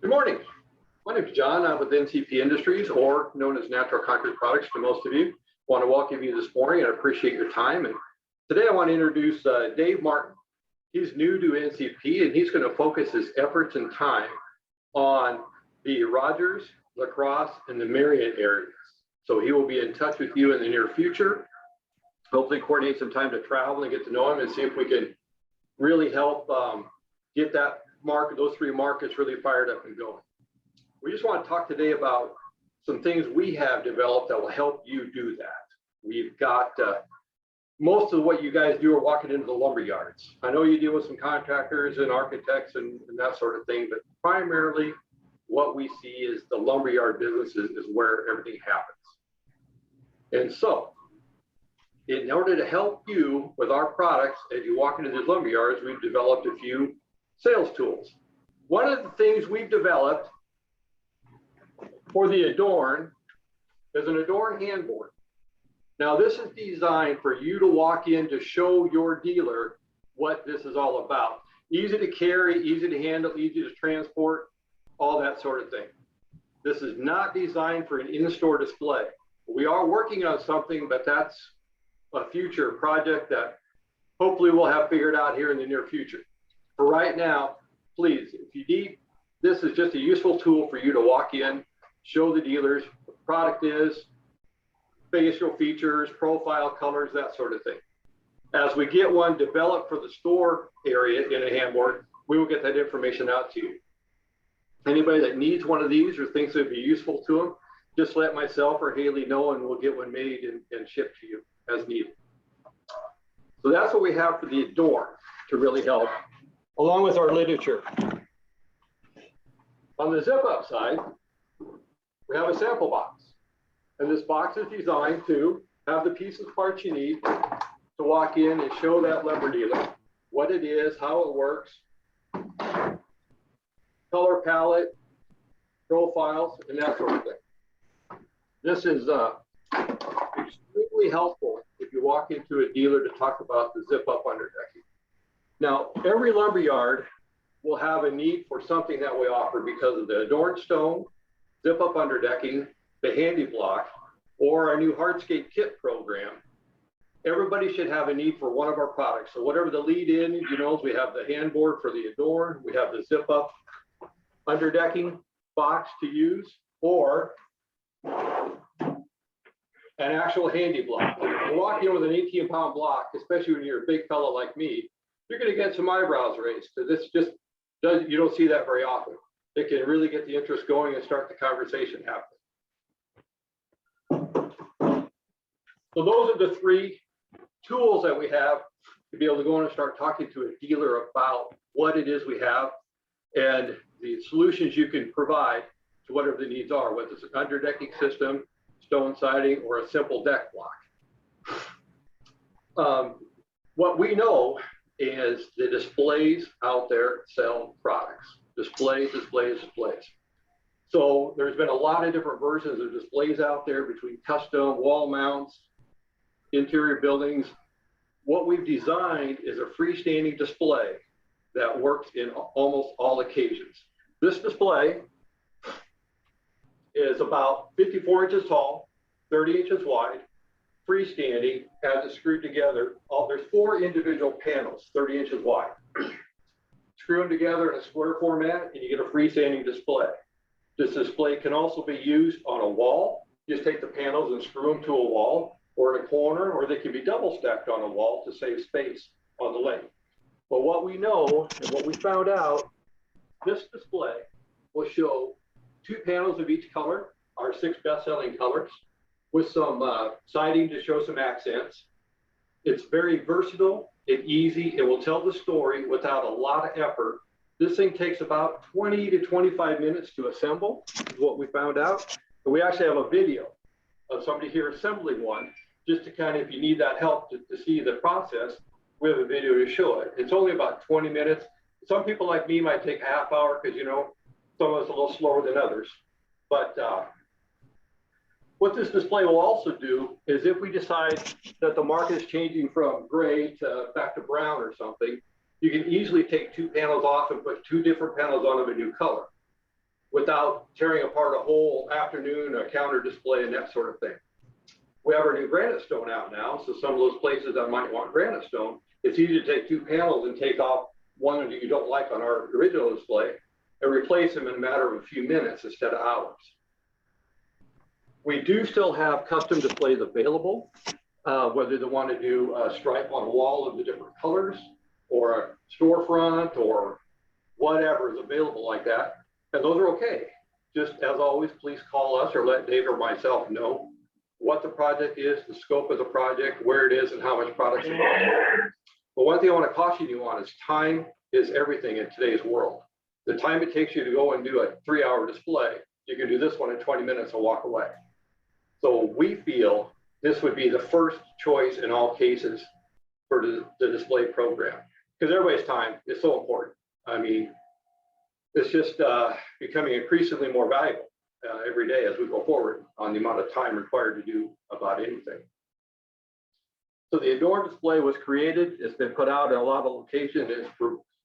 Good morning. My name is John. I'm with NCP Industries, or known as Natural Concrete Products to most of you. I want to welcome you this morning and appreciate your time. And today I want to introduce Dave Martin. He's new to NCP and he's going to focus his efforts and time on the Rogers, La Crosse, and the Marion areas. So he will be in touch with you in the near future. Hopefully coordinate some time to travel and get to know him and see if we can really help get that those three markets really fired up and going. We just want to talk today about some things we have developed that will help you do that. We've got most of what you guys do are walking into the lumber yards. I know you deal with some contractors and architects and that sort of thing, but primarily what we see is the lumberyard business is where everything happens. And so in order to help you with our products as you walk into these lumber yards, we've developed a few sales tools. One of the things we've developed for the ADORN is an ADORN handboard. Now this is designed for you to walk in to show your dealer what this is all about. Easy to carry, easy to handle, easy to transport, all that sort of thing. This is not designed for an in-store display. We are working on something, but that's a future project that hopefully we'll have figured out here in the near future. For right now, please, if you need, this is just a useful tool for you to walk in, show the dealers what the product is, facial features, profile colors, that sort of thing. As we get one developed for the store area in a handboard, we will get that information out to you. Anybody that needs one of these or thinks it would be useful to them, just let myself or Haley know and we'll get one made and shipped to you as needed. So that's what we have for the ADORN to really help, along with our literature. On the ZipUP side, we have a sample box. And this box is designed to have the pieces, parts you need to walk in and show that lumber dealer what it is, how it works, color palette, profiles, and that sort of thing. This is extremely helpful if you walk into a dealer to talk about the ZipUP underdecking. Now, every lumber yard will have a need for something that we offer because of the ADORN stone, ZipUP underdecking, the handy block, or our new Hardscape kit program. Everybody should have a need for one of our products. So whatever the lead in, you know, we have the handboard for the ADORN, we have the ZipUP underdecking box to use, or an actual handy block. You walk in with an 18-pound block, especially when you're a big fellow like me, you're going to get some eyebrows raised because this just does, you don't see that very often. It can really get the interest going and start the conversation happening. So those are the three tools that we have to be able to go in and start talking to a dealer about what it is we have and the solutions you can provide to whatever the needs are, whether it's an underdecking system, stone siding, or a simple deck block. What we know is the displays out there sell products. Displays. So there's been a lot of different versions of displays out there between custom, wall mounts, interior buildings. What we've designed is a freestanding display that works in almost all occasions. This display is about 54 inches tall, 30 inches wide, freestanding, has it screwed together. There's 4 individual panels, 30 inches wide. Screw them together in a square format and you get a freestanding display. This display can also be used on a wall. Just take the panels and screw them to a wall or in a corner, or they can be double stacked on a wall to save space on the lane. But what we know and what we found out, this display will show 2 panels of each color, our 6 best-selling colors, with some siding to show some accents. It's very versatile and easy. It will tell the story without a lot of effort. This thing takes about 20 to 25 minutes to assemble, is what we found out. And we actually have a video of somebody here assembling one, just to kind of, if you need that help to see the process, we have a video to show it. It's only about 20 minutes. Some people like me might take a half hour because, you know, some of us are a little slower than others. But what this display will also do is if we decide that the market is changing from gray to back to brown or something, you can easily take 2 panels off and put 2 different panels on of a new color. without tearing apart a whole afternoon, a counter display and that sort of thing. We have our new granite stone out now, so some of those places that might want granite stone, it's easy to take 2 panels and take off one that you don't like on our original display and replace them in a matter of a few minutes instead of hours. We do still have custom displays available, whether they want to do a stripe on a wall of the different colors or a storefront or whatever is available like that. And those are okay. Just as always, please call us or let Dave or myself know what the project is, the scope of the project, where it is, and how much product's involved. But one thing I want to caution you on is time is everything in today's world. The time it takes you to go and do a 3-hour display, you can do this one in 20 minutes and walk away. So we feel this would be the first choice in all cases for the display program, because everybody's time is so important. I mean, it's just becoming increasingly more valuable every day as we go forward on the amount of time required to do about anything. So the ADORN display was created. It's been put out in a lot of locations.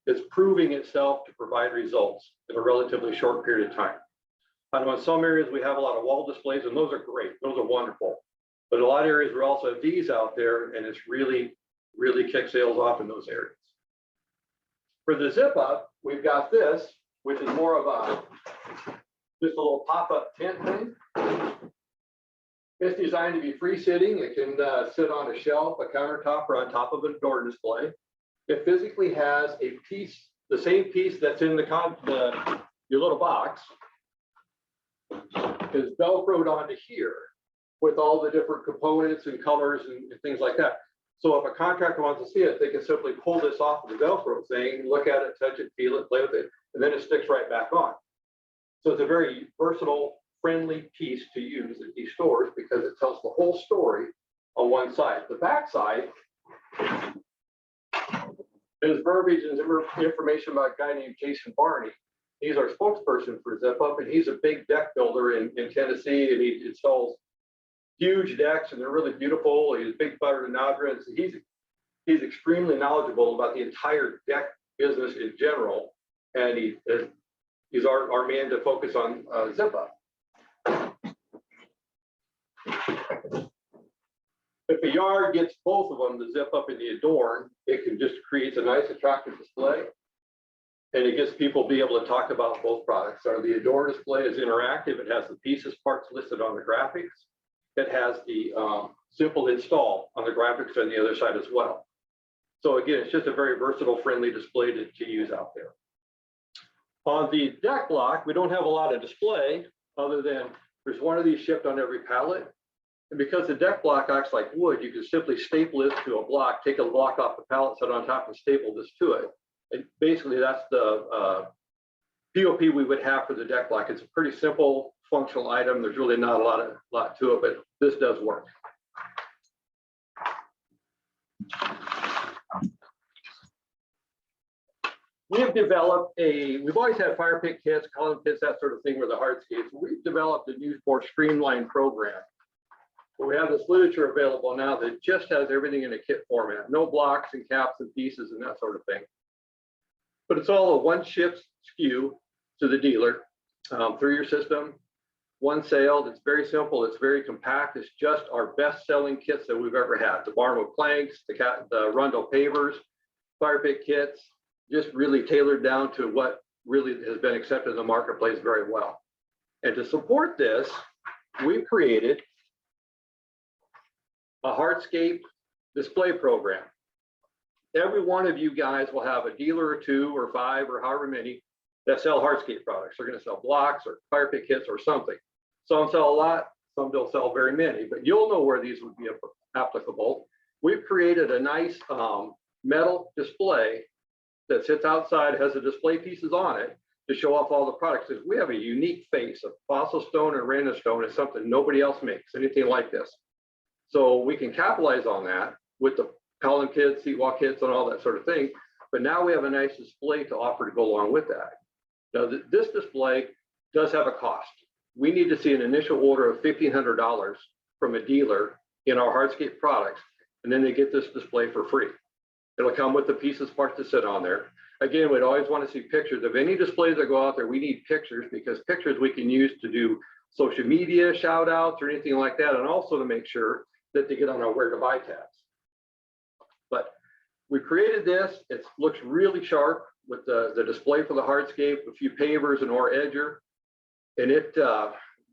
It's proving itself to provide results in a relatively short period of time. I know in some areas we have a lot of wall displays, and those are great. Those are wonderful. But a lot of areas we also have these out there, and it's really kicked sales off in those areas. For the ZipUP, we've got this, which is more of a just a little pop-up tent thing. It's designed to be free sitting. It can sit on a shelf, a countertop, or on top of an ADORN display. It physically has a piece, the same piece that's in your little box, is Velcroed onto here with all the different components and colors and things like that. So if a contractor wants to see it, they can simply pull this off of the Velcro thing, look at it, touch it, feel it, play with it, and then it sticks right back on. So it's a very versatile, friendly piece to use at these stores because it tells the whole story on one side. The back side is verbiage and information about a guy named Jason Barney. He's our spokesperson for ZipUP, and he's a big deck builder in Tennessee, and he installs huge decks, and they're really beautiful. He's a big butter to Nadra, and so he's extremely knowledgeable about the entire deck business in general, and he's our man to focus on ZipUP. If a yard gets both of them, the ZipUP and the ADORN, it can just create a nice, attractive display, and it gets people to be able to talk about both products. So the ADORN display is interactive. It has the pieces, parts listed on the graphics. It has the simple install on the graphics on the other side as well. So again, it's just a very versatile, friendly display to use out there. On the deck block, we don't have a lot of display other than there's one of these shipped on every pallet. And because the deck block acts like wood, you can simply staple this to a block, take a block off the pallet, set it on top, and staple this to it. And basically, that's the POP we would have for the deck block. It's a pretty simple, functional item. There's really not a lot to it, but this does work. We have developed we've always had fire pit kits, column kits, that sort of thing with the hardscapes. We've developed a new, more streamlined program. We have this literature available now that just has everything in a kit format, no blocks and caps and pieces and that sort of thing. But it's all a one-ship SKU to the dealer through your system, one sale. It's very simple. It's very compact. It's just our best-selling kits that we've ever had. The Barnwood planks, the Rundle pavers, fire pit kits, just really tailored down to what really has been accepted in the marketplace very well. And to support this, we've created a hardscape display program. Every one of you guys will have a dealer or 2 or 5 or however many that sell hardscape products. They're going to sell blocks or fire pit kits or something. Some sell a lot, some don't sell very many, but you'll know where these would be applicable. We've created a nice metal display that sits outside, has the display pieces on it to show off all the products. Because we have a unique face of fossil stone and random stone. It's something nobody else makes, anything like this. So we can capitalize on that with the column kits, seat wall kits, and all that sort of thing. But now we have a nice display to offer to go along with that. Now, this display does have a cost. We need to see an initial order of $1,500 from a dealer in our hardscape products, and then they get this display for free. It'll come with the pieces, parts to sit on there. again, we'd always want to see pictures of any displays that go out there. We need pictures because pictures we can use to do social media shout outs or anything like that, and also to make sure that they get on our where to buy tabs. But we created this. It looks really sharp with the display for the hardscape, a few pavers and or edger, and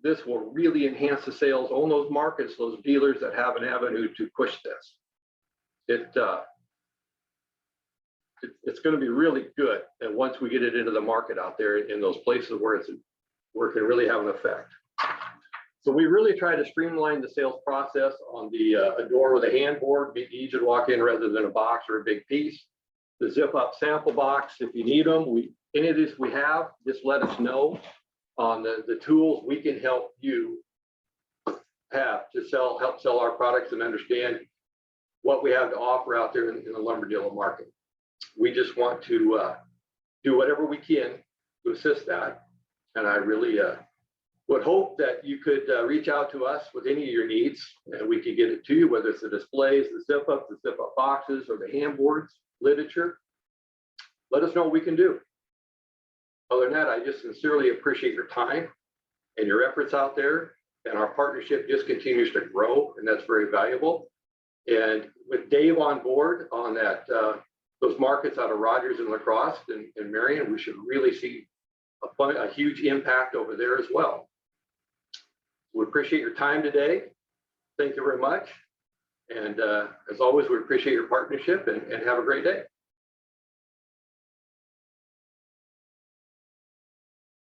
this will really enhance the sales on those markets, those dealers that have an avenue to push this. It's going to be really good, and once we get it into the market out there in those places where it can really have an effect. So we really try to streamline the sales process on the ADORN with a handboard, be easy to walk in rather than a box or a big piece. The ZipUP sample box, if you need them, any of these we have, just let us know on the tools we can help you have to help sell our products and understand what we have to offer out there in the lumber dealer market. We just want to do whatever we can to assist that, and I really would hope that you could reach out to us with any of your needs, and we could get it to you, whether it's the displays, the ZipUP boxes, or the handboards, literature. Let us know what we can do. Other than that, I just sincerely appreciate your time and your efforts out there, and our partnership just continues to grow, and that's very valuable. And with Dave on board on that, those markets out of Rogers and La Crosse and Marion, we should really see a huge impact over there as well. We appreciate your time today. Thank you very much. And as always, we appreciate your partnership and have a great day.